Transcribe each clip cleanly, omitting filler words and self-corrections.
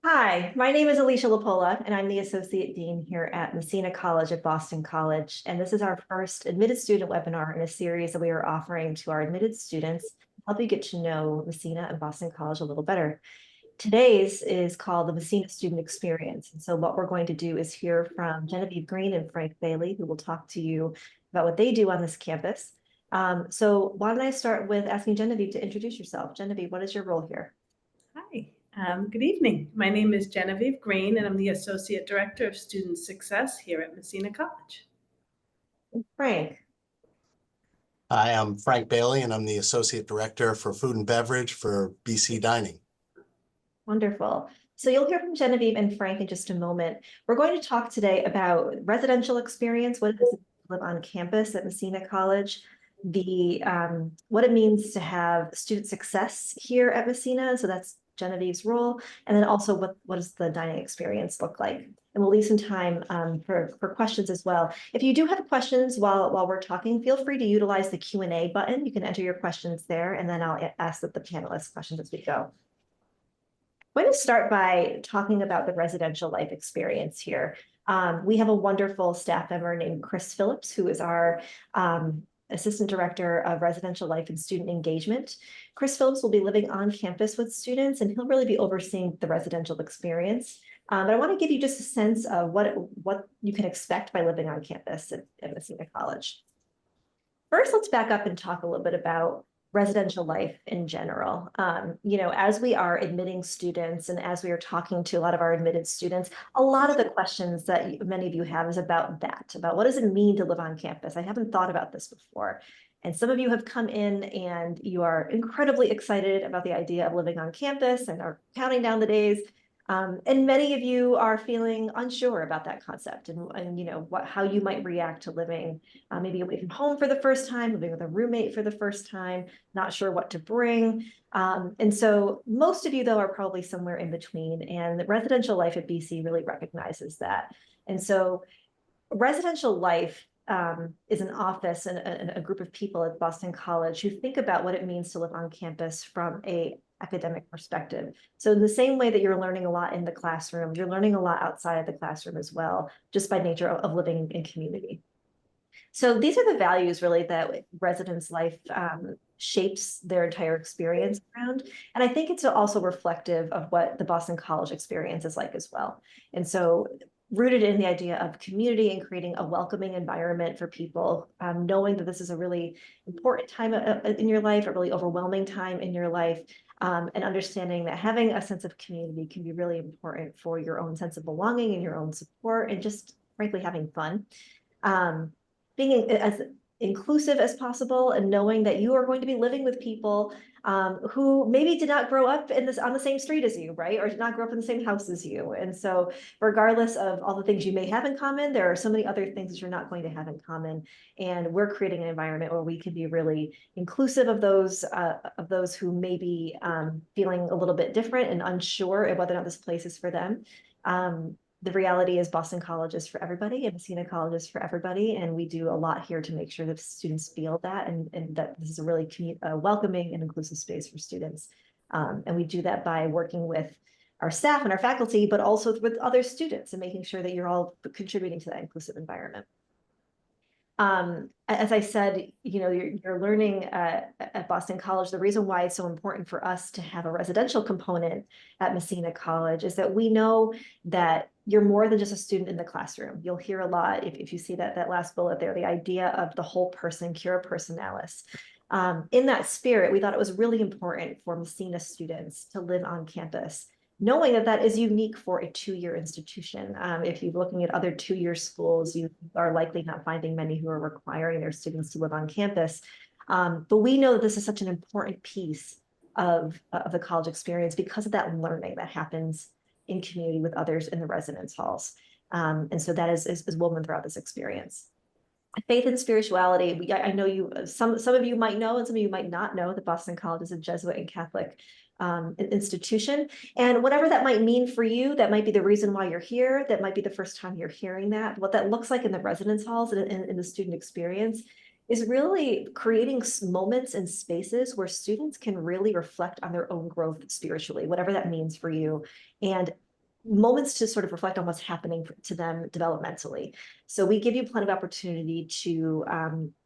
Hi, my name is Alicia LaPolla, and I'm the Associate Dean here at Messina College at Boston College. And this is our first admitted student webinar in a series that we are offering to our admitted students to help you get to know Messina and Boston College a little better. Today's is called the Messina Student Experience. And so what we're going to do is hear from Genevieve Green and Frank Bailey, who will talk to you about what they do on this campus. So why don't I start with asking Genevieve to introduce yourself. Genevieve, what is your role here? Hi, good evening. My name is Genevieve Green, and I'm the Associate Director of Student Success here at Messina College. Frank. Hi, I'm Frank Bailey, and I'm the Associate Director for Food and Beverage for BC Dining. Wonderful. So you'll hear from Genevieve and Frank in just a moment. We're going to talk today about residential experience, what it is to live on campus at Messina College, what it means to have student success here at Messina. So that's Genevieve's role. And then also what does the dining experience look like? And we'll leave some time for questions as well. If you do have questions while we're talking, feel free to utilize the Q&A button. You can enter your questions there, and then I'll ask the panelists questions as we go. I'm going to start by talking about the residential life experience here. We have a wonderful staff member named Chris Phillips, who is our Assistant Director of Residential Life and Student Engagement. Chris Phillips will be living on campus with students, and he'll really be overseeing the residential experience. But I want to give you just a sense of what you can expect by living on campus at Messina College. First, let's back up and talk a little bit about residential life in general. As we are admitting students and as we are talking to a lot of our admitted students, a lot of the questions that many of you have is about what does it mean to live on campus? I haven't thought about this before. And some of you have come in and you are incredibly excited about the idea of living on campus and are counting down the days. And many of you are feeling unsure about that concept and how you might react to living maybe away from home for the first time, living with a roommate for the first time, not sure what to bring. And so most of you, though, are probably somewhere in between. And the residential life at BC really recognizes that. And so residential life is an office and a group of people at Boston College who think about what it means to live on campus from a academic perspective. So in the same way that you're learning a lot in the classroom, you're learning a lot outside of the classroom as well, just by nature of living in community. So these are the values really that residence life shapes their entire experience around. And I think it's also reflective of what the Boston College experience is like as well. And so rooted in the idea of community and creating a welcoming environment for people, knowing that this is a really important time in your life, a really overwhelming time in your life, and understanding that having a sense of community can be really important for your own sense of belonging and your own support and just frankly having fun. Being as inclusive as possible and knowing that you are going to be living with people who maybe did not grow up on the same street as you, right? Or did not grow up in the same house as you. And so regardless of all the things you may have in common, there are so many other things that you're not going to have in common. And we're creating an environment where we can be really inclusive of those who may be feeling a little bit different and unsure of whether or not this place is for them. The reality is Boston College is for everybody and Messina College is for everybody. And we do a lot here to make sure that students feel that and that this is a really welcoming and inclusive space for students. And we do that by working with our staff and our faculty, but also with other students and making sure that you're all contributing to that inclusive environment. As I said, you're learning at Boston College. The reason why it's so important for us to have a residential component at Messina College is that we know that you're more than just a student in the classroom. You'll hear a lot if you see that last bullet there, the idea of the whole person, cura personalis. In that spirit, we thought it was really important for Messina students to live on campus, knowing that that is unique for a two-year institution. If you're looking at other two-year schools, you are likely not finding many who are requiring their students to live on campus. But we know that this is such an important piece of the college experience because of that learning that happens in community with others in the residence halls. And so that is woven throughout this experience. Faith and spirituality, I know some of you might know and some of you might not know that Boston College is a Jesuit and Catholic institution. And whatever that might mean for you, that might be the reason why you're here. That might be the first time you're hearing that. What that looks like in the residence halls and in the student experience is really creating moments and spaces where students can really reflect on their own growth spiritually, whatever that means for you. And moments to sort of reflect on what's happening to them developmentally. So we give you plenty of opportunity to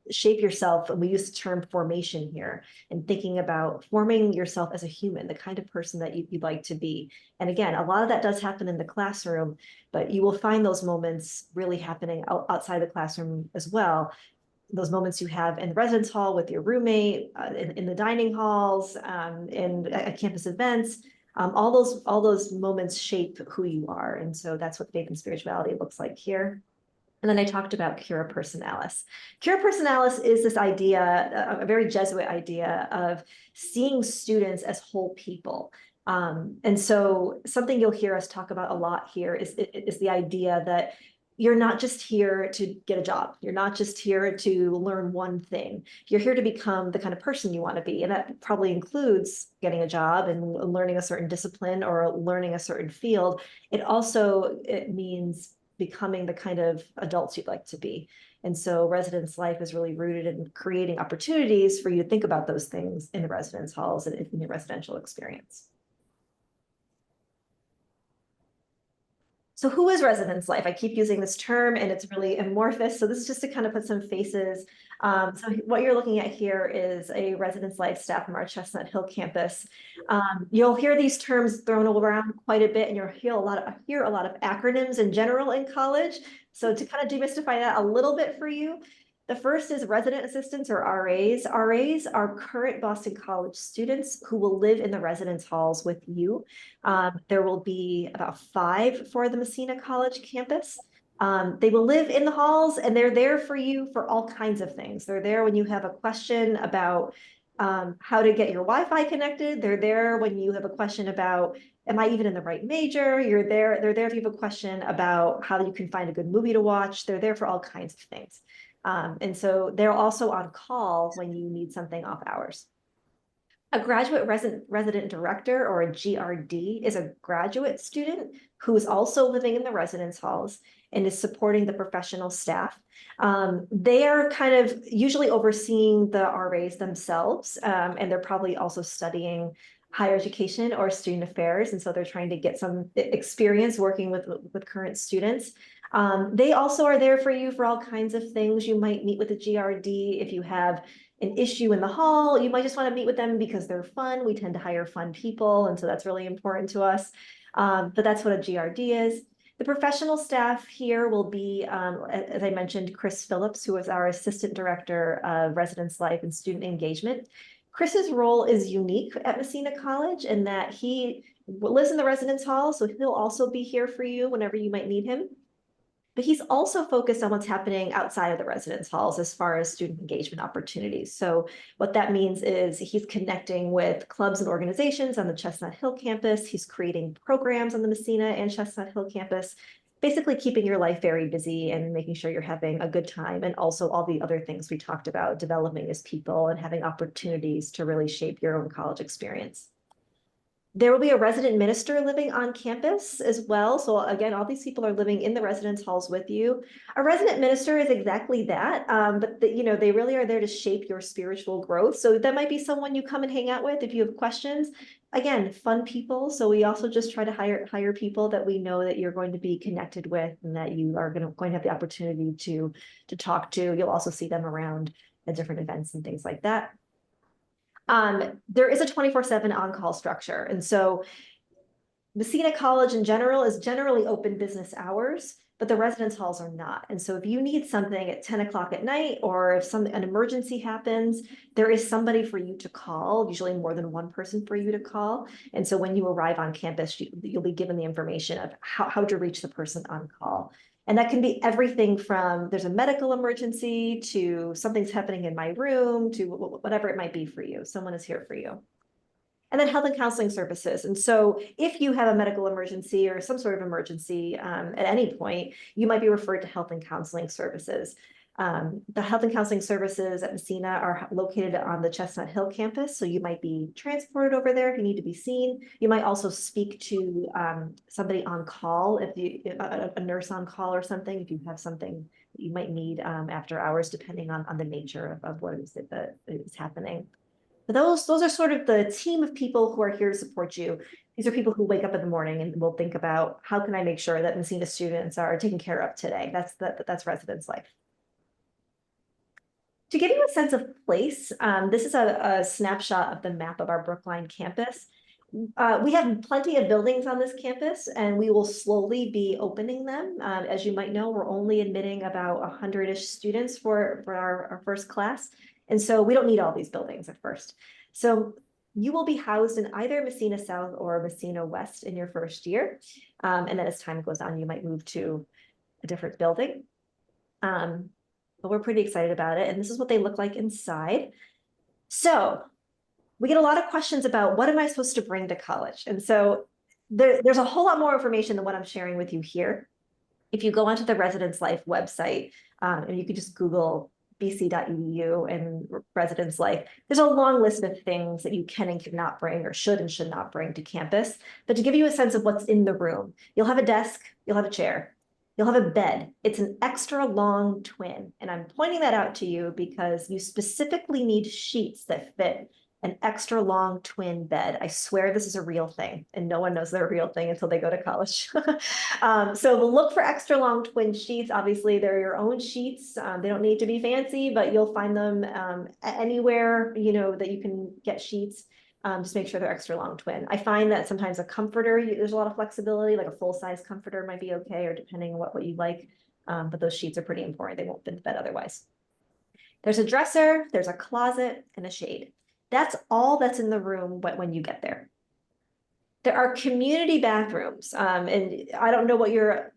shape yourself. And we use the term formation here and thinking about forming yourself as a human, the kind of person that you'd like to be. And again, a lot of that does happen in the classroom, but you will find those moments really happening outside the classroom as well. Those moments you have in the residence hall with your roommate, in the dining halls, at campus events. All those moments shape who you are. And so that's what faith and spirituality looks like here. And then I talked about cura personalis. Cura personalis is this idea, a very Jesuit idea of seeing students as whole people. And so something you'll hear us talk about a lot here is the idea that you're not just here to get a job. You're not just here to learn one thing. You're here to become the kind of person you want to be. And that probably includes getting a job and learning a certain discipline or learning a certain field. It means becoming the kind of adults you'd like to be. And so residence life is really rooted in creating opportunities for you to think about those things in the residence halls and in your residential experience. So who is residence life? I keep using this term and it's really amorphous. So this is just to kind of put some faces. So what you're looking at here is a residence life staff from our Chestnut Hill campus. You'll hear these terms thrown around quite a bit and you'll hear a lot of acronyms in general in college. So to kind of demystify that a little bit for you, the first is resident assistants or RAs. RAs are current Boston College students who will live in the residence halls with you. There will be about 5 for the Messina College campus. They will live in the halls and they're there for you for all kinds of things. They're there when you have a question about how to get your Wi-Fi connected. They're there when you have a question about, am I even in the right major? They're there if you have a question about how you can find a good movie to watch. They're there for all kinds of things. And so they're also on call when you need something off hours. A graduate resident director or a GRD is a graduate student who is also living in the residence halls and is supporting the professional staff. They are kind of usually overseeing the RAs themselves, and they're probably also studying higher education or student affairs. And so they're trying to get some experience working with current students. They also are there for you for all kinds of things. You might meet with a GRD if you have an issue in the hall. You might just want to meet with them because they're fun. We tend to hire fun people, and so that's really important to us. But that's what a GRD is. The professional staff here will be, as I mentioned, Chris Phillips, who is our Assistant Director of Residence Life and Student Engagement. Chris's role is unique at Messina College in that he lives in the residence hall, so he'll also be here for you whenever you might need him. But he's also focused on what's happening outside of the residence halls as far as student engagement opportunities. So what that means is he's connecting with clubs and organizations on the Chestnut Hill campus. He's creating programs on the Messina and Chestnut Hill campus, basically keeping your life very busy and making sure you're having a good time. And also all the other things we talked about, developing as people and having opportunities to really shape your own college experience. There will be a resident minister living on campus as well. So again, all these people are living in the residence halls with you. A resident minister is exactly that, but they really are there to shape your spiritual growth. So that might be someone you come and hang out with if you have questions. Again, fun people. So we also just try to hire people that we know that you're going to be connected with and that you are going to have the opportunity to talk to. You'll also see them around at different events and things like that. There is a 24/7 on-call structure. And so Messina College in general is generally open business hours, but the residence halls are not. And so if you need something at 10 o'clock at night, or if an emergency happens, there is somebody for you to call, usually more than one person for you to call. And so when you arrive on campus, you'll be given the information of how to reach the person on call. And that can be everything from there's a medical emergency to something's happening in my room to whatever it might be for you. Someone is here for you. And then health and counseling services. And so if you have a medical emergency or some sort of emergency at any point, you might be referred to health and counseling services. The health and counseling services at Messina are located on the Chestnut Hill campus. So you might be transported over there if you need to be seen. You might also speak to somebody on call, a nurse on call or something, if you have something that you might need after hours, depending on the nature of what it is that is happening. But those are sort of the team of people who are here to support you. These are people who wake up in the morning and will think about, how can I make sure that Messina students are taken care of today? That's residence life. To give you a sense of place, this is a snapshot of the map of our Brookline campus. We have plenty of buildings on this campus, and we will slowly be opening them. As you might know, we're only admitting about 100-ish students for our first class. And so we don't need all these buildings at first. So you will be housed in either Messina South or Messina West in your first year. And then as time goes on, you might move to a different building. But we're pretty excited about it. And this is what they look like inside. So we get a lot of questions about, what am I supposed to bring to college? And so there's a whole lot more information than what I'm sharing with you here. If you go onto the Residence Life website, and you could just Google bc.edu and Residence Life, there's a long list of things that you can and cannot bring, or should and should not bring to campus. But to give you a sense of what's in the room, you'll have a desk, you'll have a chair, you'll have a bed. It's an extra long twin. And I'm pointing that out to you because you specifically need sheets that fit an extra long twin bed. I swear this is a real thing, and no one knows they're a real thing until they go to college. So look for extra long twin sheets. Obviously, they're your own sheets. They don't need to be fancy, but you'll find them anywhere, that you can get sheets. Just make sure they're extra long twin. I find that sometimes a comforter, there's a lot of flexibility, like a full-size comforter might be okay, or depending on what you like. But those sheets are pretty important. They won't fit the bed otherwise. There's a dresser, there's a closet, and a shade. That's all that's in the room when you get there. There are community bathrooms, and I don't know what your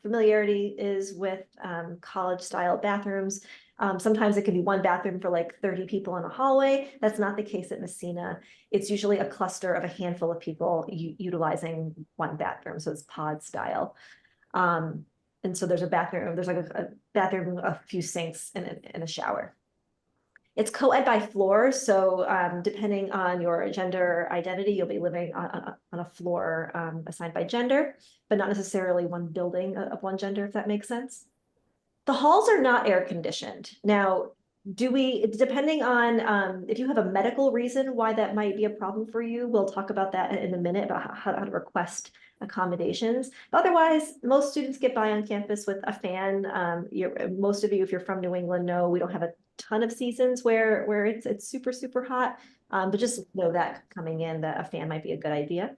familiarity is with college-style bathrooms. Sometimes it can be one bathroom for like 30 people in a hallway. That's not the case at Messina. It's usually a cluster of a handful of people utilizing one bathroom, so it's pod style. And so there's a bathroom, there's like a bathroom, a few sinks, and a shower. It's co-ed by floor, so depending on your gender identity, you'll be living on a floor assigned by gender, but not necessarily one building of one gender, if that makes sense. The halls are not air conditioned. Now, depending on if you have a medical reason why that might be a problem for you, we'll talk about that in a minute, about how to request accommodations. But otherwise, most students get by on campus with a fan. Most of you, if you're from New England, know we don't have a ton of seasons where it's super, super hot. But just know that coming in, that a fan might be a good idea.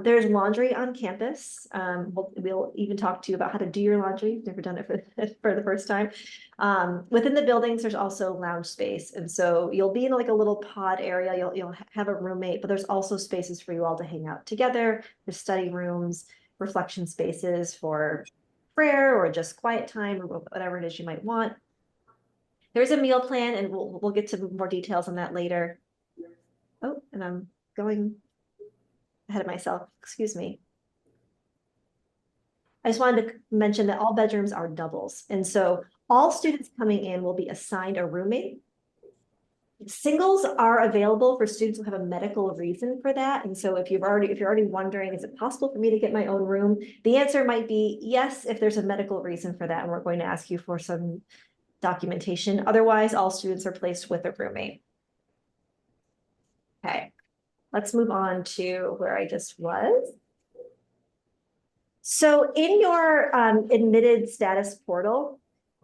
There's laundry on campus. We'll even talk to you about how to do your laundry. You've never done it for the first time. Within the buildings, there's also lounge space. And so you'll be in like a little pod area. You'll have a roommate, but there's also spaces for you all to hang out together. There's study rooms, reflection spaces for prayer or just quiet time, or whatever it is you might want. There's a meal plan, and we'll get to more details on that later. Oh, and I'm going ahead of myself, excuse me. I just wanted to mention that all bedrooms are doubles. And so all students coming in will be assigned a roommate. Singles are available for students who have a medical reason for that. And so if you're already wondering, is it possible for me to get my own room? The answer might be yes, if there's a medical reason for that. And we're going to ask you for some documentation. Otherwise, all students are placed with a roommate. Okay. Let's move on to where I just was. So in your admitted status portal,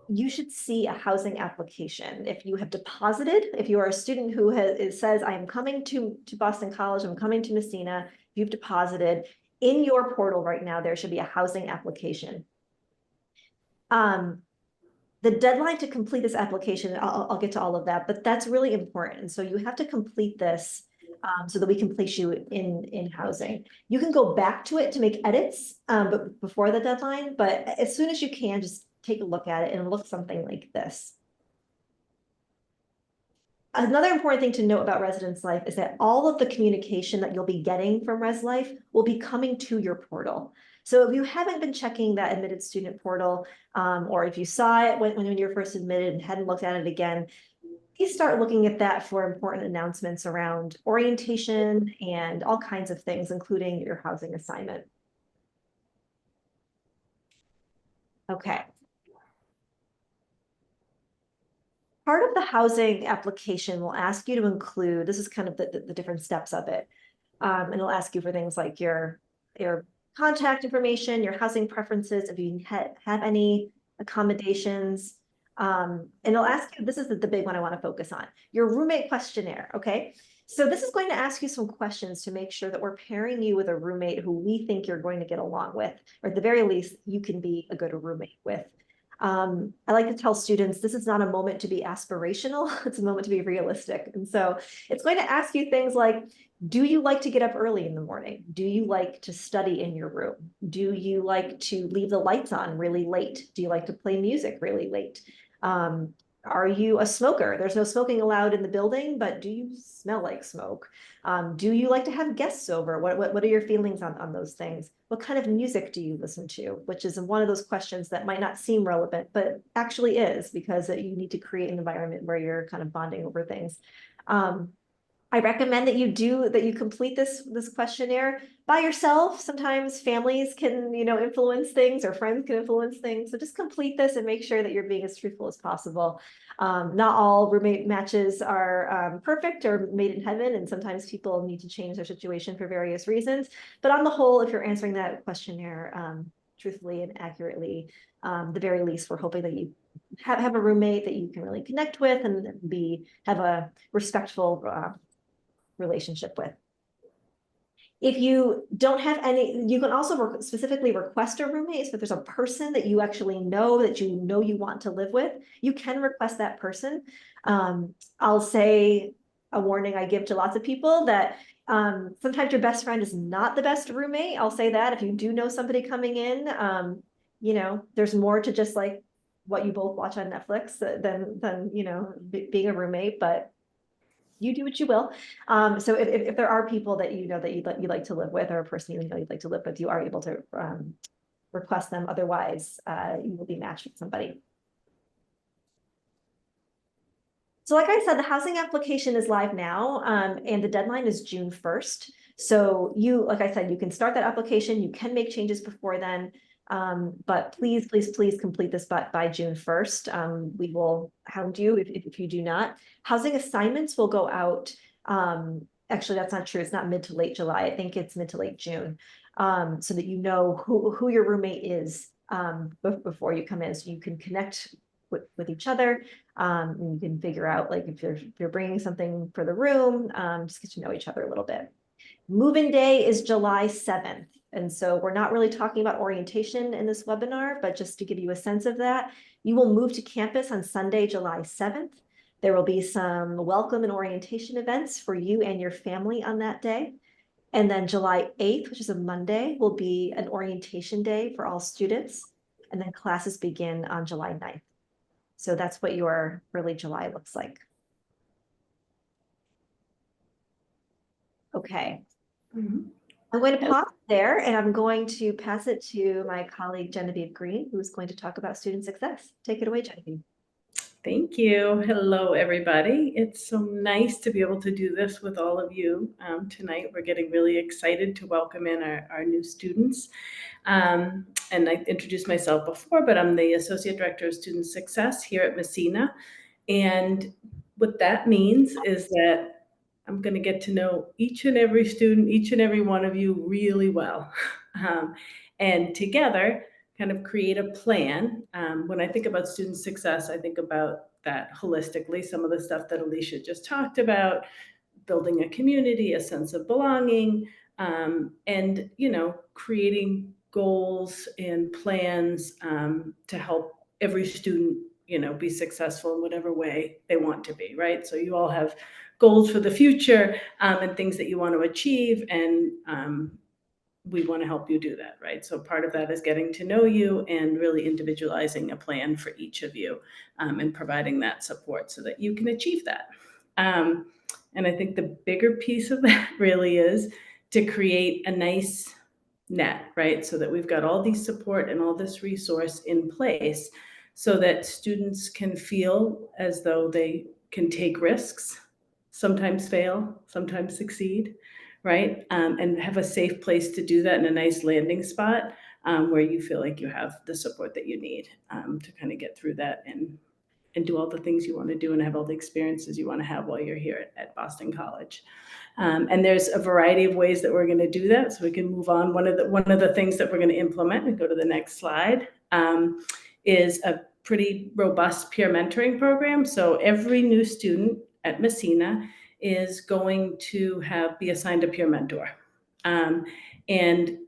you should see a housing application. If you have deposited, if you are a student who says, I am coming to Boston College, I'm coming to Messina, you've deposited, in your portal right now, there should be a housing application. The deadline to complete this application, I'll get to all of that, but that's really important. And so you have to complete this so that we can place you in housing. You can go back to it to make edits but before the deadline, but as soon as you can, just take a look at it, and it'll look something like this. Another important thing to note about Residence Life is that all of the communication that you'll be getting from Res Life will be coming to your portal. So if you haven't been checking that admitted student portal, or if you saw it when you were first admitted and hadn't looked at it again, please start looking at that for important announcements around orientation and all kinds of things, including your housing assignment. Okay. Part of the housing application will ask you to include, this is kind of the different steps of it. And it'll ask you for things like your contact information, your housing preferences, if you have any accommodations. And it'll ask you, this is the big one I want to focus on, your roommate questionnaire, okay? So this is going to ask you some questions to make sure that we're pairing you with a roommate who we think you're going to get along with, or at the very least, you can be a good roommate with. I like to tell students, this is not a moment to be aspirational, it's a moment to be realistic. And so it's going to ask you things like, do you like to get up early in the morning? Do you like to study in your room? Do you like to leave the lights on really late? Do you like to play music really late? Are you a smoker? There's no smoking allowed in the building, but do you smell like smoke? Do you like to have guests over? What are your feelings on those things? What kind of music do you listen to? Which is one of those questions that might not seem relevant, but actually is, because you need to create an environment where you're kind of bonding over things. I recommend that you complete this questionnaire by yourself. Sometimes families can, influence things, or friends can influence things. So just complete this and make sure that you're being as truthful as possible. Not all roommate matches are perfect or made in heaven, and sometimes people need to change their situation for various reasons. But on the whole, if you're answering that questionnaire truthfully and accurately, the very least, we're hoping that you have a roommate that you can really connect with and have a respectful relationship with. If you don't have any, you can also specifically request a roommate. So if there's a person that you actually know that you want to live with, you can request that person. I'll say a warning I give to lots of people that sometimes your best friend is not the best roommate. I'll say that if you do know somebody coming in, there's more to just like what you both watch on Netflix than being a roommate, but you do what you will. So if there are people that that you'd like to live with, or a person you'd like to live with, you are able to request them. Otherwise, you will be matched with somebody. So like I said, the housing application is live now, and the deadline is June 1st. So like I said, you can start that application. You can make changes before then. But please complete this by June 1st. We will hound you if you do not. Housing assignments will go out. Actually, that's not true. It's not mid to late July. I think it's mid to late June. So that you know who your roommate is before you come in, so you can connect with each other. And you can figure out, like, if you're bringing something for the room, just get to know each other a little bit. Move-in day is July 7th. And so we're not really talking about orientation in this webinar, but just to give you a sense of that, you will move to campus on Sunday, July 7th. There will be some welcome and orientation events for you and your family on that day. And then July 8th, which is a Monday, will be an orientation day for all students. And then classes begin on July 9th. So that's what your early July looks like. Okay. Mhm. I'm going to pause there, and I'm going to pass it to my colleague Genevieve Green, who's going to talk about student success. Take it away, Genevieve. Thank you. Hello, everybody. It's so nice to be able to do this with all of you tonight. We're getting really excited to welcome in our new students. And I introduced myself before, but I'm the Associate Director of Student Success here at Messina. And what that means is that I'm going to get to know each and every student, each and every one of you really well. And together, kind of create a plan. When I think about student success, I think about that holistically, some of the stuff that Alicia just talked about, building a community, a sense of belonging, and, creating goals and plans to help every student, be successful in whatever way they want to be, right? So you all have goals for the future and things that you want to achieve, and we want to help you do that, right? So part of that is getting to know you and really individualizing a plan for each of you and providing that support so that you can achieve that. And I think the bigger piece of that really is to create a nice net, right? So that we've got all these support and all this resource in place so that students can feel as though they can take risks, sometimes fail, sometimes succeed, right? And have a safe place to do that in a nice landing spot where you feel like you have the support that you need to kind of get through that and and do all the things you want to do and have all the experiences you want to have while you're here at Boston College. And there's a variety of ways that we're going to do that. So we can move on. One of the things that we're going to implement, and go to the next slide, is a pretty robust peer mentoring program. So every new student at Messina is going to be assigned a peer mentor. And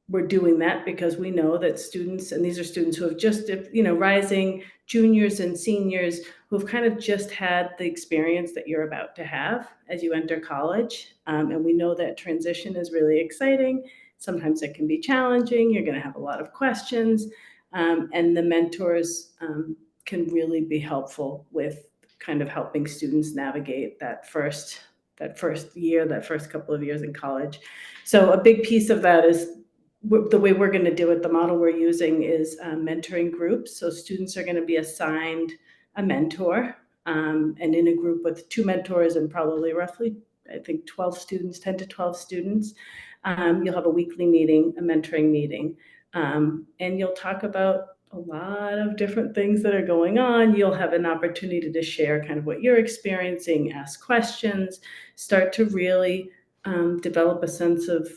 we're doing that because we know that students, and these are students who have just, rising juniors and seniors who've kind of just had the experience that you're about to have as you enter college. And we know that transition is really exciting. Sometimes it can be challenging. You're going to have a lot of questions. And the mentors can really be helpful with kind of helping students navigate that first year, that first couple of years in college. So a big piece of that is the way we're going to do it. The model we're using is mentoring groups. So students are going to be assigned a mentor, and in a group with 2 mentors and probably roughly, I think, 12 students, 10 to 12 students. You'll have a weekly meeting, a mentoring meeting, and you'll talk about a lot of different things that are going on. You'll have an opportunity to share kind of what you're experiencing, ask questions, start to really develop a sense of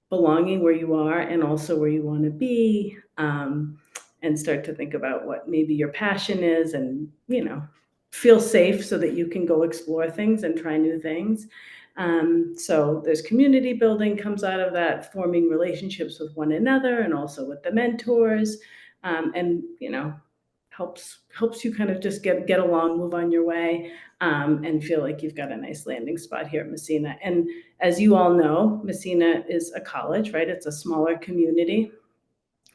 belonging where you are and also where you want to be, and start to think about what maybe your passion is, and feel safe so that you can go explore things and try new things. So there's community building comes out of that, forming relationships with one another and also with the mentors, and helps you kind of just get along, move on your way, and feel like you've got a nice landing spot here at Messina. And as you all know, Messina is a college, right? It's a smaller community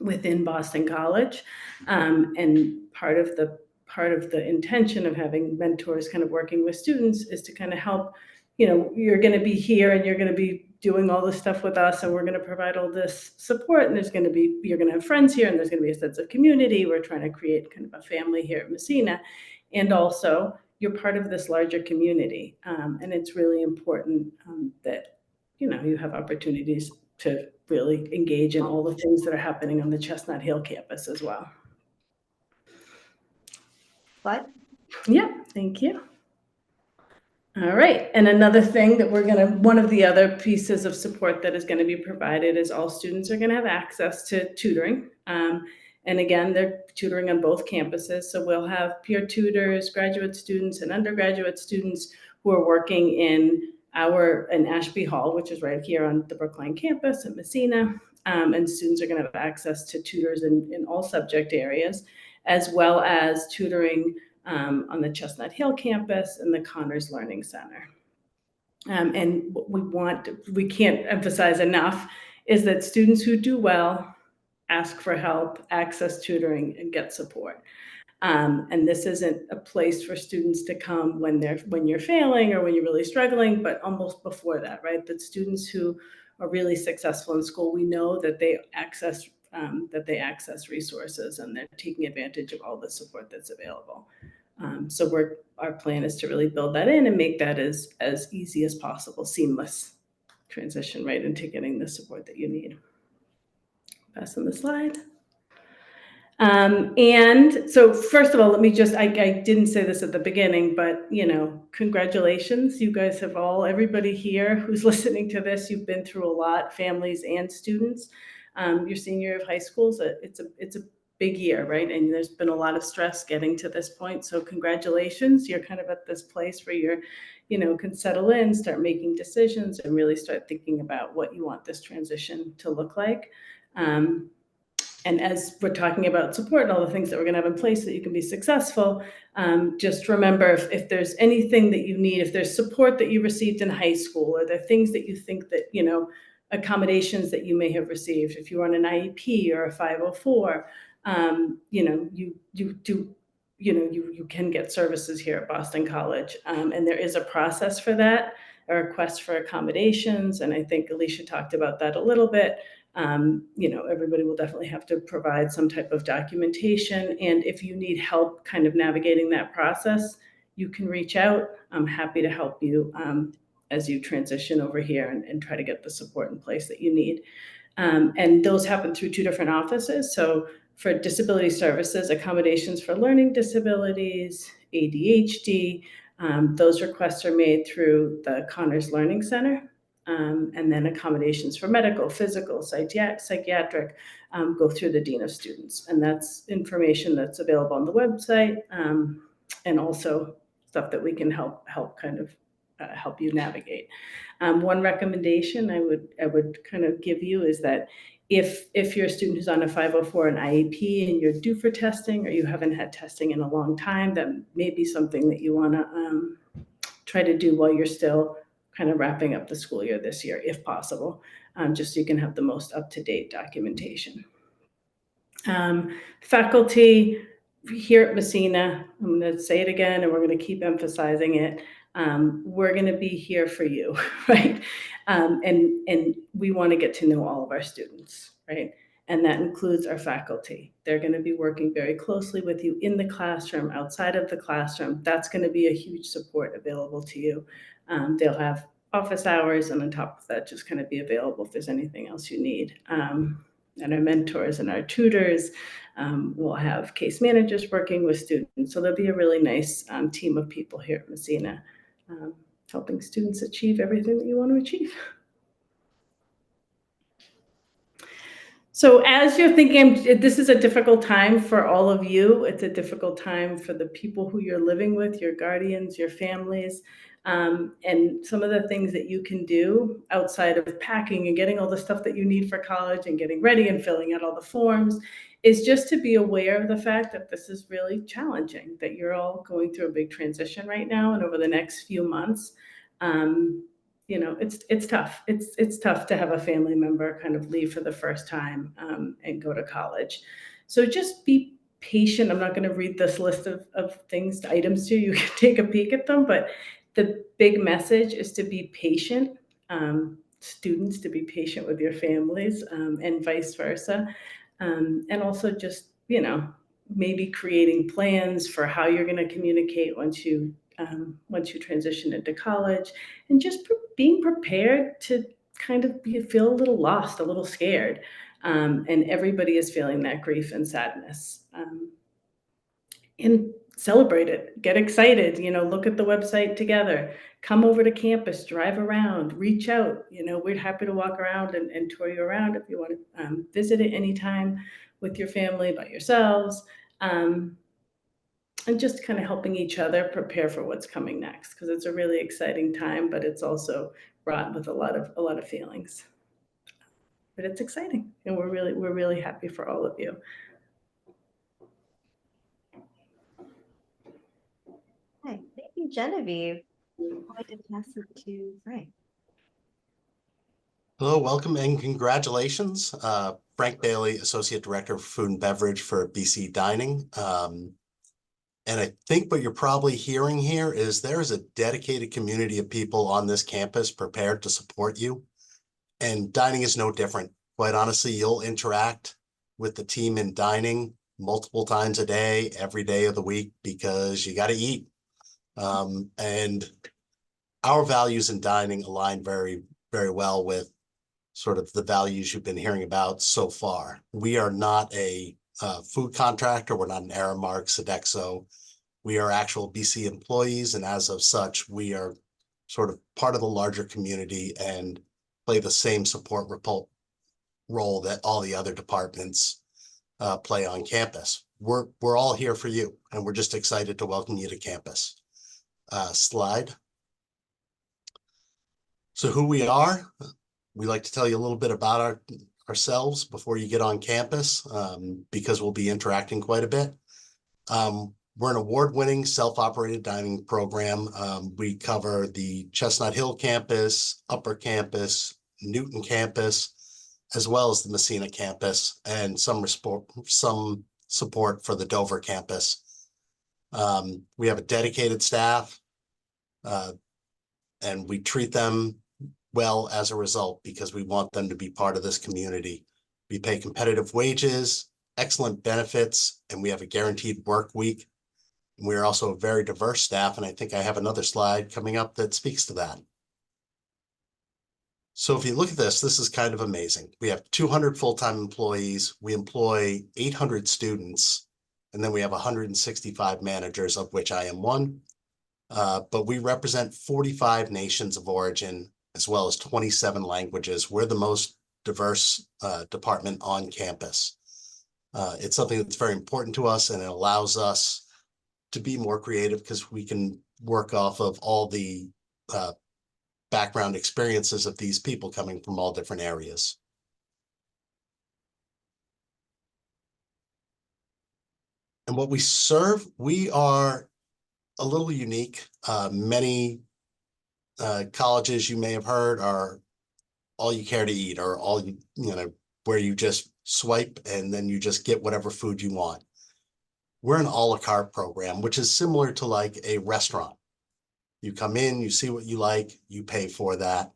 within Boston College, and part of the intention of having mentors kind of working with students is to kind of help. You're going to be here and you're going to be doing all this stuff with us, and we're going to provide all this support, and you're going to have friends here, and there's going to be a sense of community. We're trying to create kind of a family here at Messina, and also you're part of this larger community, and it's really important that you have opportunities to really engage in all the things that are happening on the Chestnut Hill campus as well. Slide. Yeah, thank you. All right, and another thing that one of the other pieces of support that is going to be provided is all students are going to have access to tutoring. And again, they're tutoring on both campuses. So we'll have peer tutors, graduate students and undergraduate students who are working in Ashby Hall, which is right here on the Brookline campus at Messina. And students are going to have access to tutors in all subject areas, as well as tutoring on the Chestnut Hill campus and the Connors Learning Center. And what we can't emphasize enough is that students who do well ask for help, access tutoring, and get support. And this isn't a place for students to come when you're failing or when you're really struggling, but almost before that, right? That students who are really successful in school, we know that they access resources and they're taking advantage of all the support that's available. So our plan is to really build that in and make that as easy as possible, seamless transition right into getting the support that you need. Pass on the slide. And so first of all, let me I didn't say this at the beginning, but congratulations. You guys have everybody here who's listening to this, you've been through a lot, families and students. Your senior year of high school, it's a big year, right? And there's been a lot of stress getting to this point. So congratulations, you're kind of at this place where you're, can settle in, start making decisions, and really start thinking about what you want this transition to look like. And as we're talking about support and all the things that we're going to have in place so that you can be successful, just remember if there's anything that you need, if there's support that you received in high school, or there are things that you think that, accommodations that you may have received, if you're on an IEP or a 504, you can get services here at Boston College. And there is a process for that, a request for accommodations. And I think Alicia talked about that a little bit. Everybody will definitely have to provide some type of documentation. And if you need help kind of navigating that process, you can reach out. I'm happy to help you as you transition over here and try to get the support in place that you need. And those happen through 2 different offices. So for disability services, accommodations for learning disabilities, ADHD. Those requests are made through the Connors Learning Center. And then accommodations for medical, physical, psychiatric go through the Dean of Students. And that's information that's available on the website, and also stuff that we can help you navigate. One recommendation I would kind of give you is that if you're a student who's on a 504 and IEP and you're due for testing, or you haven't had testing in a long time, that may be something that you want to try to do while you're still kind of wrapping up the school year this year, if possible, just so you can have the most up-to-date documentation. Faculty here at Messina, I'm going to say it again, and we're going to keep emphasizing it. We're going to be here for you, right? And we want to get to know all of our students, right? And that includes our faculty. They're going to be working very closely with you in the classroom, outside of the classroom. That's going to be a huge support available to you. They'll have office hours, and on top of that, just kind of be available if there's anything else you need. And our mentors and our tutors, we'll have case managers working with students. So there'll be a really nice team of people here at Messina, helping students achieve everything that you want to achieve. So as you're thinking, this is a difficult time for all of you. It's a difficult time for the people who you're living with, your guardians, your families. And some of the things that you can do outside of packing and getting all the stuff that you need for college and getting ready and filling out all the forms is just to be aware of the fact that this is really challenging, that you're all going through a big transition right now. And over the next few months, you know, it's tough. It's tough to have a family member kind of leave for the first time and go to college. So just be patient. I'm not going to read this list of things, items to you. You can take a peek at them, but the big message is to be patient. Students, to be patient with your families, and vice versa. And also just, you know, maybe creating plans for how you're going to communicate once you transition into college, and just being prepared to kind of feel a little lost, a little scared. And everybody is feeling that grief and sadness. And celebrate it, get excited, you know, look at the website together, come over to campus, drive around, reach out. You know, we're happy to walk around and tour you around if you want to visit it anytime with your family, by yourselves. And just kind of helping each other prepare for what's coming next, because it's a really exciting time, but it's also fraught with a lot of feelings. But it's exciting, and we're really happy for all of you. Hi, thank you, Genevieve. I'm going to pass it to Frank. Hello, welcome and congratulations. Frank Bailey, Associate Director of Food and Beverage for BC Dining. And I think what you're probably hearing here is there is a dedicated community of people on this campus prepared to support you. And dining is no different. Quite honestly, you'll interact with the team in dining multiple times a day, every day of the week, because you got to eat. And our values in dining align very, very well with sort of the values you've been hearing about so far. We are not a food contractor. We're not an Aramark, Sodexo. We are actual BC employees, and as of such, we are sort of part of the larger community and play the same support role that all the other departments play on campus. We're all here for you, and we're just excited to welcome you to campus. Slide. So who we are, we like to tell you a little bit about ourselves before you get on campus, because we'll be interacting quite a bit. We're an award-winning self-operated dining program. We cover the Chestnut Hill campus, Upper Campus, Newton campus, as well as the Messina campus, and some support for the Dover campus. We have a dedicated staff, and we treat them well as a result because we want them to be part of this community. We pay competitive wages, excellent benefits, and we have a guaranteed work week. We're also a very diverse staff, and I think I have another slide coming up that speaks to that. So if you look at this, this is kind of amazing. We have 200 full-time employees. We employ 800 students, and then we have 165 managers, of which I am one. But we represent 45 nations of origin, as well as 27 languages. We're the most diverse department on campus. It's something that's very important to us, and it allows us to be more creative because we can work off of all the background experiences of these people coming from all different areas. And what we serve, we are a little unique. Many colleges you may have heard are all you care to eat, or all you know, where you just swipe and then you just get whatever food you want. We're an a la carte program, which is similar to like a restaurant. You come in, you see what you like, you pay for that.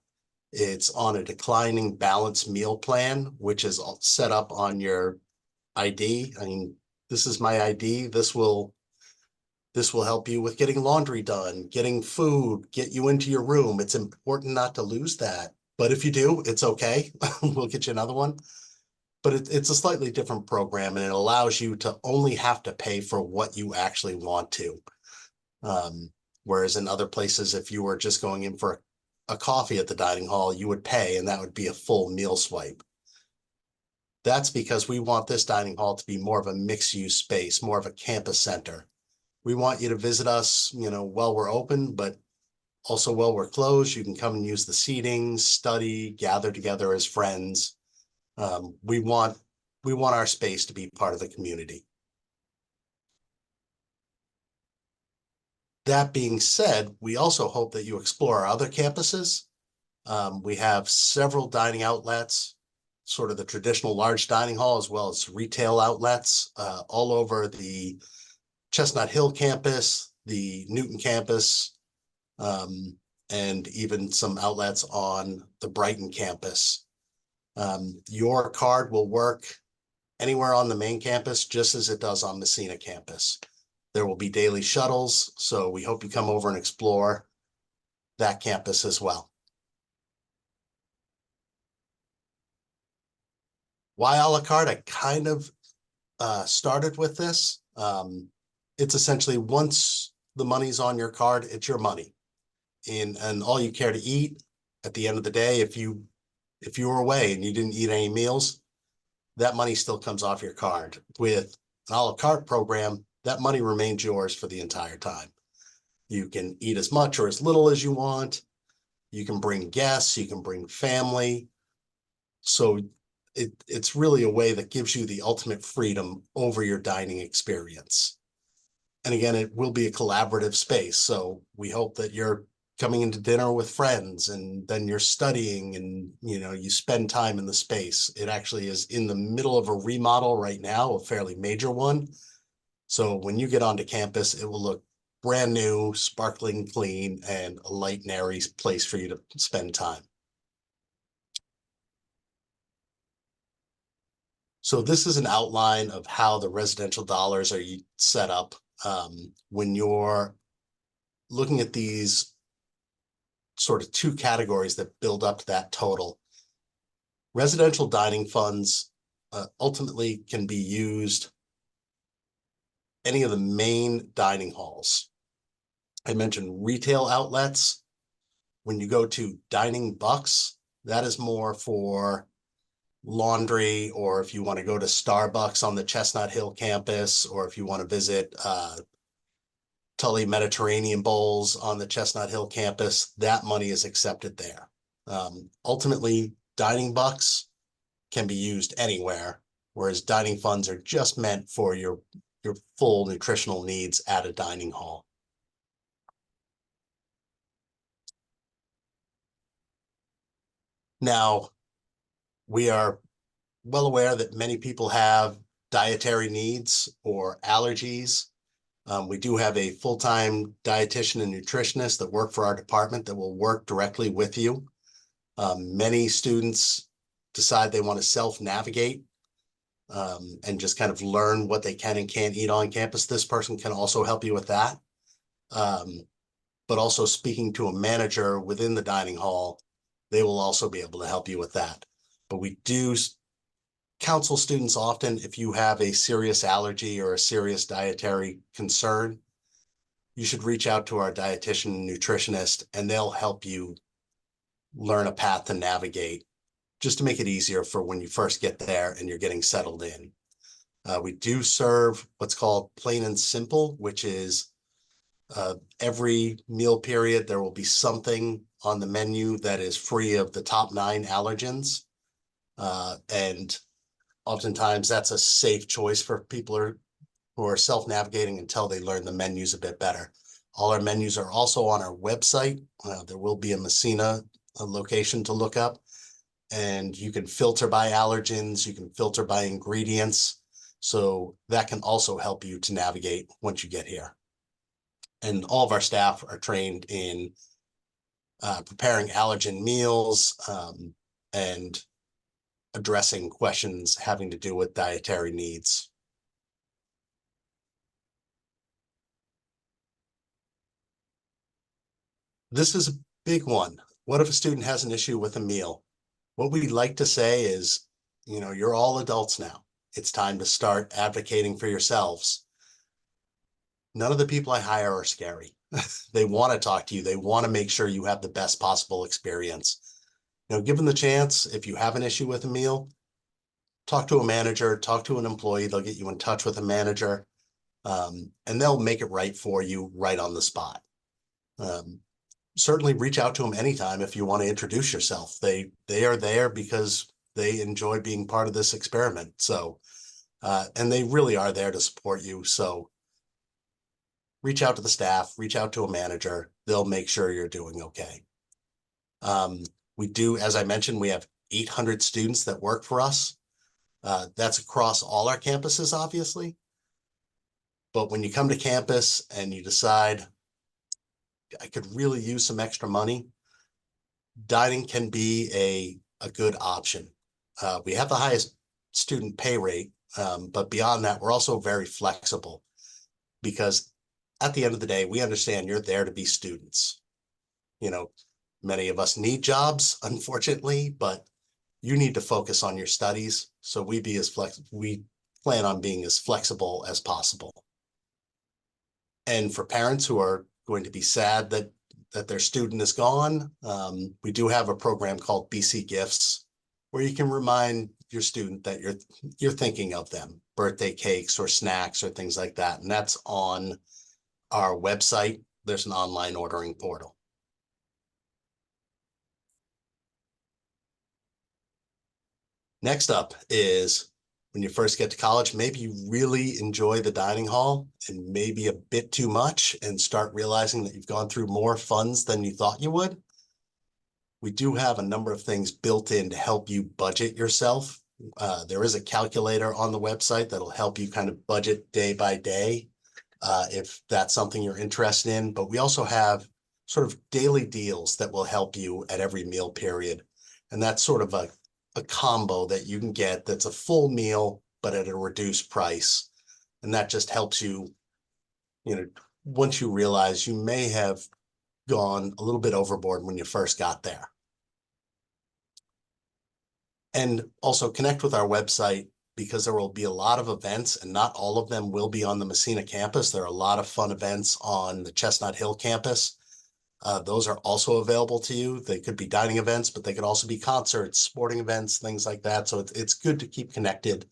It's on a declining balanced meal plan, which is set up on your ID. I mean, this is my ID. This will help you with getting laundry done, getting food, get you into your room. It's important not to lose that. But if you do, it's okay. We'll get you another one. But it's a slightly different program, and it allows you to only have to pay for what you actually want to. Whereas in other places, if you were just going in for a coffee at the dining hall, you would pay, and that would be a full meal swipe. That's because we want this dining hall to be more of a mixed-use space, more of a campus center. We want you to visit us, while we're open, but also while we're closed. You can come and use the seating, study, gather together as friends. We want our space to be part of the community. That being said, we also hope that you explore our other campuses. We have several dining outlets, sort of the traditional large dining hall, as well as retail outlets all over the Chestnut Hill campus, the Newton campus, and even some outlets on the Brighton campus. Your card will work anywhere on the main campus, just as it does on Messina campus. There will be daily shuttles, so we hope you come over and explore that campus as well. Why a la carte? I kind of started with this. It's essentially, once the money's on your card, it's your money. And all you care to eat at the end of the day, if you were away and you didn't eat any meals, that money still comes off your card. With an a la carte program, that money remains yours for the entire time. You can eat as much or as little as you want. You can bring guests, you can bring family. So it's really a way that gives you the ultimate freedom over your dining experience. And again, it will be a collaborative space. So we hope that you're coming into dinner with friends, and then you're studying, and you spend time in the space. It actually is in the middle of a remodel right now, a fairly major one. So when you get onto campus, it will look brand new, sparkling clean, and a light and airy place for you to spend time. So this is an outline of how the residential dollars are set up. When you're looking at these sort of two categories that build up to that total, residential dining funds ultimately can be used any of the main dining halls. I mentioned retail outlets. When you go to dining bucks, that is more for laundry, or if you want to go to Starbucks on the Chestnut Hill campus, or if you want to visit Tully Mediterranean Bowls on the Chestnut Hill campus, that money is accepted there. Ultimately, dining bucks can be used anywhere, whereas dining funds are just meant for your full nutritional needs at a dining hall. Now, we are well aware that many people have dietary needs or allergies. We do have a full-time dietitian and nutritionist that work for our department that will work directly with you. Many students decide they want to self-navigate and just kind of learn what they can and can't eat on campus. This person can also help you with that. But also speaking to a manager within the dining hall they will also be able to help you with that. But we do counsel students often, if you have a serious allergy or a serious dietary concern, you should reach out to our dietitian and nutritionist, and they'll help you learn a path to navigate just to make it easier for when you first get there and you're getting settled in. We do serve what's called plain and simple, which is every meal period, there will be something on the menu that is free of the top 9 allergens. And oftentimes that's a safe choice for people who are self-navigating until they learn the menus a bit better. All our menus are also on our website. There will be a Messina location to look up, and you can filter by allergens, you can filter by ingredients. So that can also help you to navigate once you get here. And all of our staff are trained in preparing allergen meals and addressing questions having to do with dietary needs. This is a big one. What if a student has an issue with a meal? What we like to say is, you're all adults now. It's time to start advocating for yourselves. None of the people I hire are scary. They want to talk to you. They want to make sure you have the best possible experience. Given the chance, if you have an issue with a meal, talk to a manager, talk to an employee. They'll get you in touch with a manager, and they'll make it right for you right on the spot. Certainly reach out to them anytime if you want to introduce yourself. They are there because they enjoy being part of this experiment. So, and they really are there to support you. So reach out to the staff, reach out to a manager. They'll make sure you're doing okay. We do, as I mentioned, we have 800 students that work for us. That's across all our campuses, obviously. But when you come to campus and you decide, I could really use some extra money, dining can be a good option. We have the highest student pay rate, but beyond that, we're also very flexible, because at the end of the day, we understand you're there to be students. Many of us need jobs, unfortunately, but you need to focus on your studies. So we plan on being as flexible as possible. And for parents who are going to be sad that their student is gone, we do have a program called BC Gifts, where you can remind your student that you're thinking of them, birthday cakes or snacks or things like that. And that's on our website. There's an online ordering portal. Next up is, when you first get to college, maybe you really enjoy the dining hall and maybe a bit too much, and start realizing that you've gone through more funds than you thought you would. We do have a number of things built in to help you budget yourself. There is a calculator on the website that'll help you kind of budget day by day, if that's something you're interested in. But we also have sort of daily deals that will help you at every meal period. And that's sort of a combo that you can get that's a full meal, but at a reduced price. And that just helps you, once you realize you may have gone a little bit overboard when you first got there. And also connect with our website, because there will be a lot of events, and not all of them will be on the Messina campus. There are a lot of fun events on the Chestnut Hill campus. Those are also available to you. They could be dining events, but they could also be concerts, sporting events, things like that. So it's good to keep connected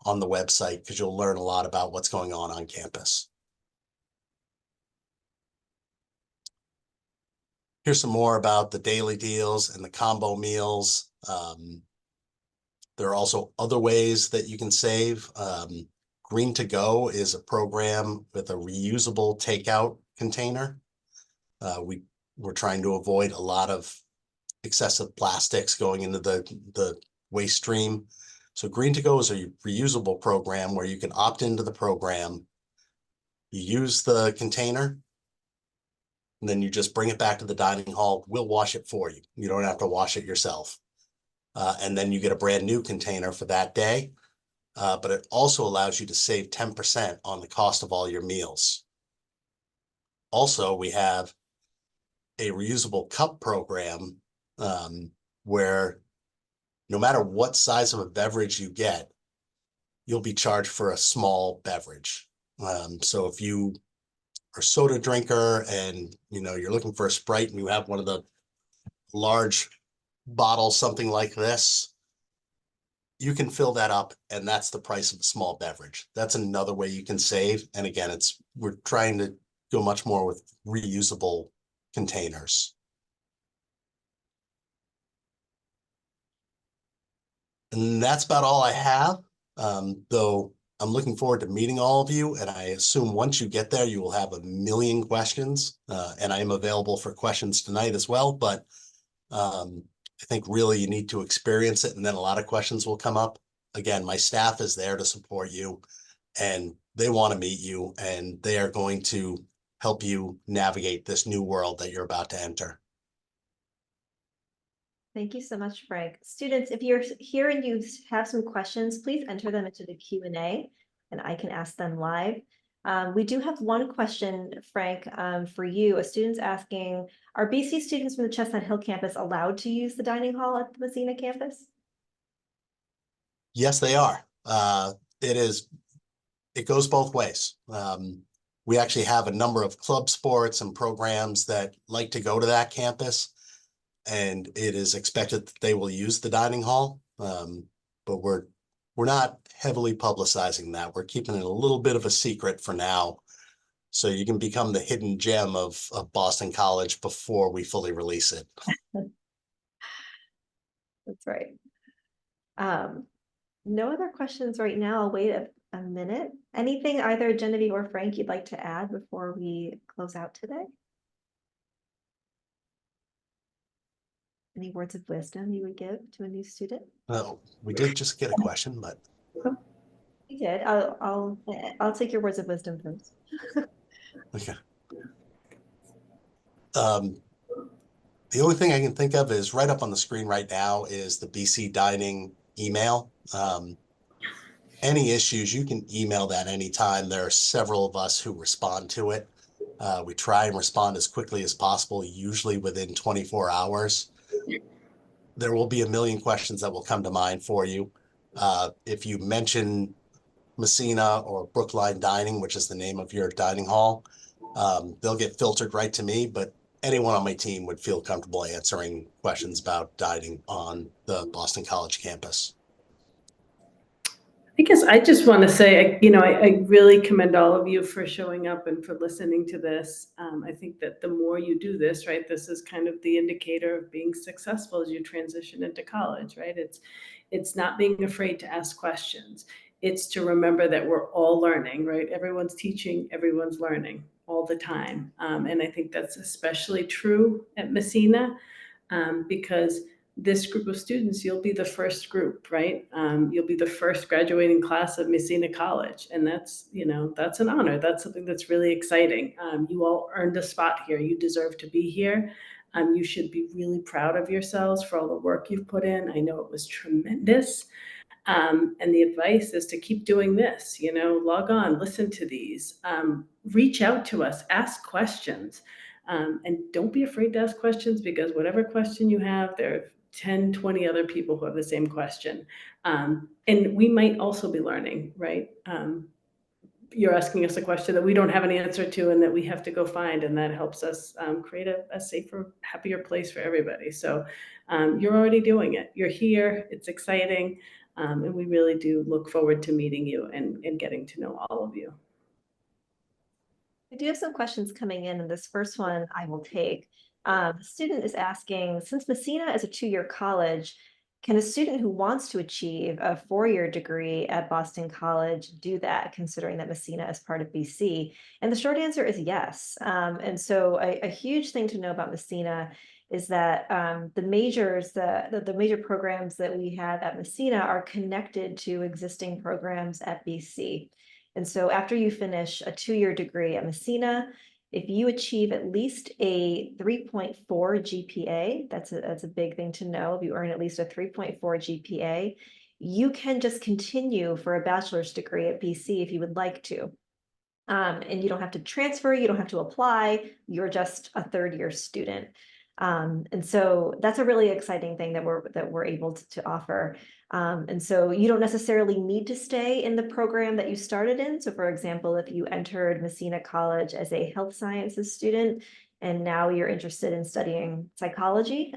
on the website, because you'll learn a lot about what's going on campus. Here's some more about the daily deals and the combo meals. There are also other ways that you can save. Green to Go is a program with a reusable takeout container. We're trying to avoid a lot of excessive plastics going into the waste stream. So Green to Go is a reusable program where you can opt into the program. You use the container, and then you just bring it back to the dining hall. We'll wash it for you. You don't have to wash it yourself. And then you get a brand new container for that day. But it also allows you to save 10% on the cost of all your meals. Also, we have a reusable cup program where no matter what size of a beverage you get, you'll be charged for a small beverage. So if you are a soda drinker and you're looking for a Sprite and you have one of the large bottles, something like this, you can fill that up and that's the price of a small beverage. That's another way you can save. And again, we're trying to go much more with reusable containers. And that's about all I have. Though I'm looking forward to meeting all of you. And I assume once you get there, you will have a million questions. And I am available for questions tonight as well. But I think really you need to experience it. And then a lot of questions will come up. Again, my staff is there to support you and they want to meet you and they are going to help you navigate this new world that you're about to enter. Thank you so much, Frank. Students, if you're here and you have some questions, please enter them into the Q&A and I can ask them live. We do have one question, Frank, for you. A student's asking, are BC students from the Chestnut Hill campus allowed to use the dining hall at the Messina campus? Yes, they are. It goes both ways. We actually have a number of club sports and programs that like to go to that campus. And it is expected that they will use the dining hall, but we're not heavily publicizing that. We're keeping it a little bit of a secret for now, so you can become the hidden gem of Boston College before we fully release it. That's right. No other questions right now. I'll wait a minute. Anything either Genevieve or Frank you'd like to add before we close out today? Any words of wisdom you would give to a new student? We did just get a question, but We did. I'll take your words of wisdom first. okay. The only thing I can think of is right up on the screen right now is the BC Dining email. Any issues, you can email that anytime. There are several of us who respond to it. We try and respond as quickly as possible, usually within 24 hours. There will be a million questions that will come to mind for you. If you mention Messina or Brookline Dining, which is the name of your dining hall, they'll get filtered right to me, but anyone on my team would feel comfortable answering questions about dining on the Boston College campus. I guess I just want to say, I really commend all of you for showing up and for listening to this. I think that the more you do this, right, this is kind of the indicator of being successful as you transition into college, right? It's not being afraid to ask questions. It's to remember that we're all learning, right? Everyone's teaching, everyone's learning all the time. And I think that's especially true at Messina because this group of students, you'll be the first group, right? You'll be the first graduating class of Messina College. And that's an honor. That's something that's really exciting. You all earned a spot here. You deserve to be here. You should be really proud of yourselves for all the work you've put in. I know it was tremendous. And the advice is to keep doing this, log on, listen to these, reach out to us, ask questions. And don't be afraid to ask questions because whatever question you have, there are 10, 20 other people who have the same question. And we might also be learning, right? You're asking us a question that we don't have an answer to and that we have to go find, and that helps us create a safer, happier place for everybody. So you're already doing it. You're here. It's exciting. And we really do look forward to meeting you and getting to know all of you. I do have some questions coming in, and this first one I will take. The student is asking, since Messina is a 2-year college, can a student who wants to achieve a 4-year degree at Boston College do that, considering that Messina is part of BC? And the short answer is yes. And so a huge thing to know about Messina is that the major programs that we have at Messina are connected to existing programs at BC. And so after you finish a 2-year degree at Messina, if you achieve at least a 3.4 GPA, that's a big thing to know. If you earn at least a 3.4 GPA, you can just continue for a bachelor's degree at BC if you would like to. And you don't have to transfer, you don't have to apply, you're just a 3rd-year student. And so that's a really exciting thing that we're able to offer. And so you don't necessarily need to stay in the program that you started in. So for example, if you entered Messina College as a health sciences student, and now you're interested in studying psychology,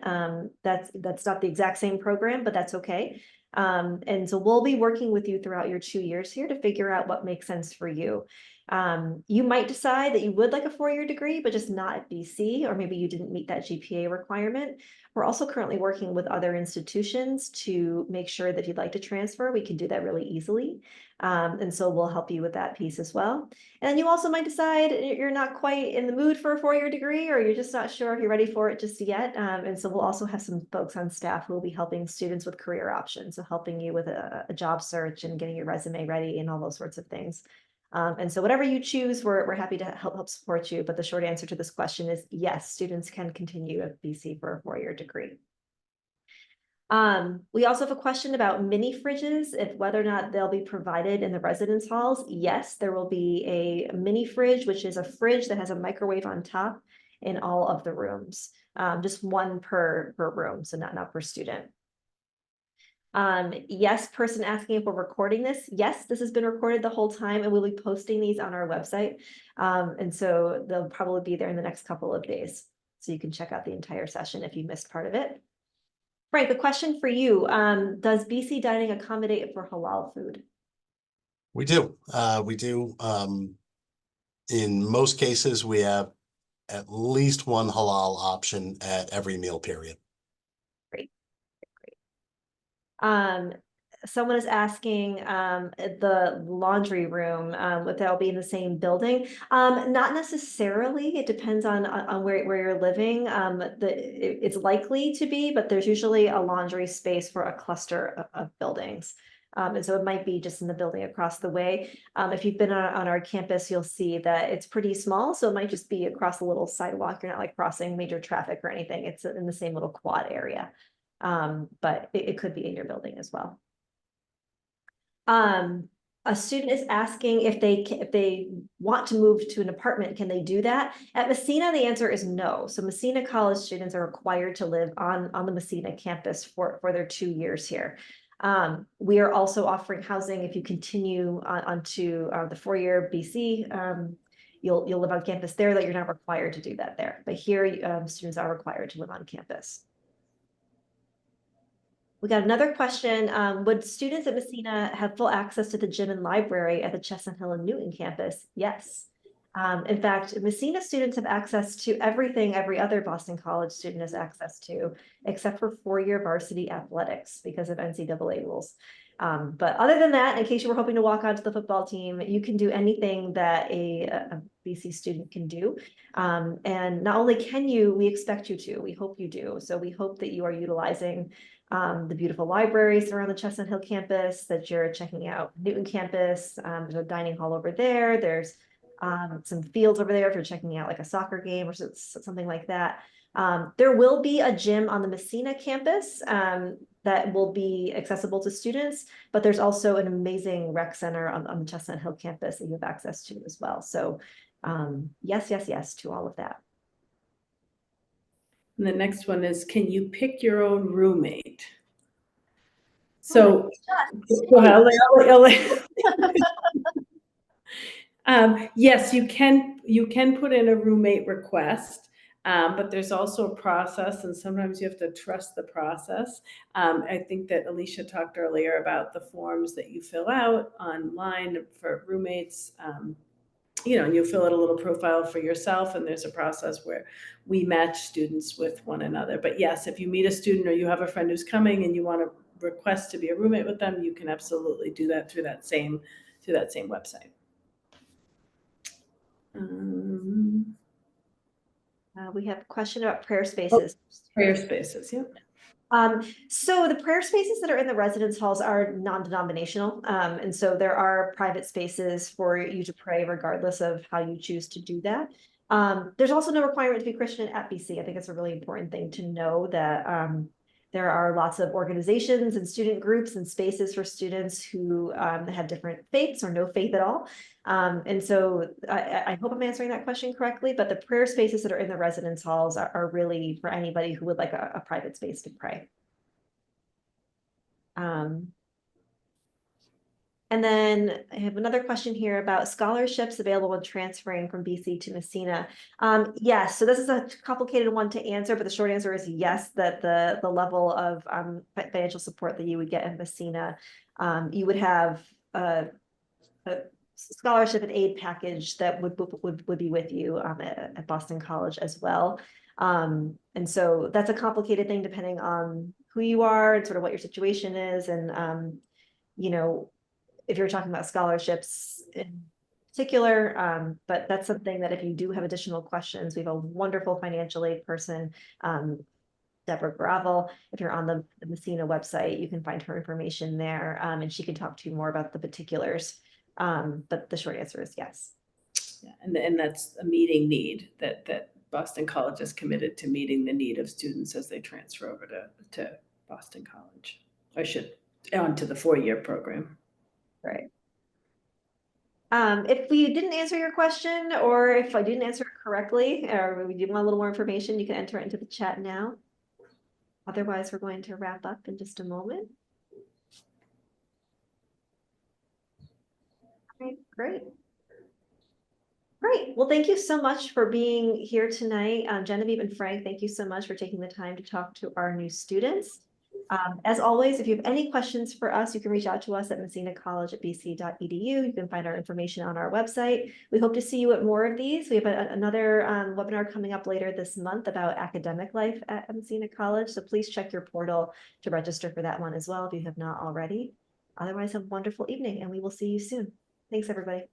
that's not the exact same program, but that's okay. And so we'll be working with you throughout your 2 years here to figure out what makes sense for you. You might decide that you would like a 4-year degree, but just not at BC, or maybe you didn't meet that GPA requirement. We're also currently working with other institutions to make sure that if you'd like to transfer, we can do that really easily. And so we'll help you with that piece as well. And then you also might decide you're not quite in the mood for a 4-year degree, or you're just not sure if you're ready for it just yet. And so we'll also have some folks on staff who will be helping students with career options, so helping you with a job search and getting your resume ready and all those sorts of things. And so whatever you choose, we're happy to help support you. But the short answer to this question is yes, students can continue at BC for a 4-year degree. We also have a question about mini fridges, if whether or not they'll be provided in the residence halls. Yes, there will be a mini fridge, which is a fridge that has a microwave on top in all of the rooms. Just one per room, so not per student. Yes, person asking if we're recording this. Yes, this has been recorded the whole time, and we'll be posting these on our website. And so they'll probably be there in the next couple of days. So you can check out the entire session if you missed part of it. Frank, the question for you, does BC Dining accommodate for halal food? We do. In most cases, we have at least one halal option at every meal period. Great. Someone is asking the laundry room, if that'll be in the same building. Not necessarily. It depends on where you're living. It's likely to be, but there's usually a laundry space for a cluster of buildings. And so it might be just in the building across the way. If you've been on our campus, you'll see that it's pretty small. So it might just be across a little sidewalk. You're not like crossing major traffic or anything. It's in the same little quad area. But it could be in your building as well. A student is asking if they want to move to an apartment, can they do that? At Messina, the answer is no. So Messina College students are required to live on the Messina campus for their 2 years here. We are also offering housing if you continue onto the 4-year BC. You'll live on campus there, that you're not required to do that there. But here, students are required to live on campus. We got another question. Would students at Messina have full access to the gym and library at the Chestnut Hill and Newton campus? Yes. In fact, Messina students have access to everything every other Boston College student has access to, except for 4-year varsity athletics because of NCAA rules. But other than that, in case you were hoping to walk onto the football team, you can do anything that a BC student can do. And not only can you, we expect you to, we hope you do. So we hope that you are utilizing the beautiful libraries around the Chestnut Hill campus, that you're checking out Newton campus. There's a dining hall over there. There's some fields over there if you're checking out like a soccer game or something like that. There will be a gym on the Messina campus that will be accessible to students, but there's also an amazing rec center on the Chestnut Hill campus that you have access to as well. So yes to all of that. And the next one is, can you pick your own roommate? So, yes, you can put in a roommate request, but there's also a process, and sometimes you have to trust the process. I think that Alicia talked earlier about the forms that you fill out online for roommates. And you fill out a little profile for yourself, and there's a process where we match students with one another. But yes, if you meet a student or you have a friend who's coming and you want to request to be a roommate with them, you can absolutely do that through that same website. We have a question about prayer spaces. Prayer spaces, yeah. So the prayer spaces that are in the residence halls are non-denominational. And so there are private spaces for you to pray regardless of how you choose to do that. There's also no requirement to be Christian at BC. I think it's a really important thing to know that There are lots of organizations and student groups and spaces for students who have different faiths or no faith at all. And so I hope I'm answering that question correctly, but the prayer spaces that are in the residence halls are really for anybody who would like a private space to pray. And then I have another question here about scholarships available when transferring from BC to Messina. Yes, so this is a complicated one to answer, but the short answer is yes, that the level of financial support that you would get in Messina, you would have a scholarship and aid package that would be with you at Boston College as well. And so that's a complicated thing depending on who you are and sort of what your situation is. And, you know, if you're talking about scholarships in particular, but that's something that if you do have additional questions, we have a wonderful financial aid person, Deborah Gravel. If you're on the Messina website, you can find her information there, and she can talk to you more about the particulars. But the short answer is yes. Yeah, and that's a meeting need that Boston College is committed to meeting the need of students as they transfer over to Boston College. I should onto the 4-year program. Right. If we didn't answer your question, or if I didn't answer it correctly, or we do want a little more information, you can enter it into the chat now. Otherwise, we're going to wrap up in just a moment. All right, great. Great. Well, thank you so much for being here tonight. Genevieve and Frank, thank you so much for taking the time to talk to our new students. As always, if you have any questions for us, you can reach out to us at Messina College at bc.edu. You can find our information on our website. We hope to see you at more of these. We have another webinar coming up later this month about academic life at Messina College. So please check your portal to register for that one as well if you have not already. Otherwise, have a wonderful evening and we will see you soon. Thanks, everybody.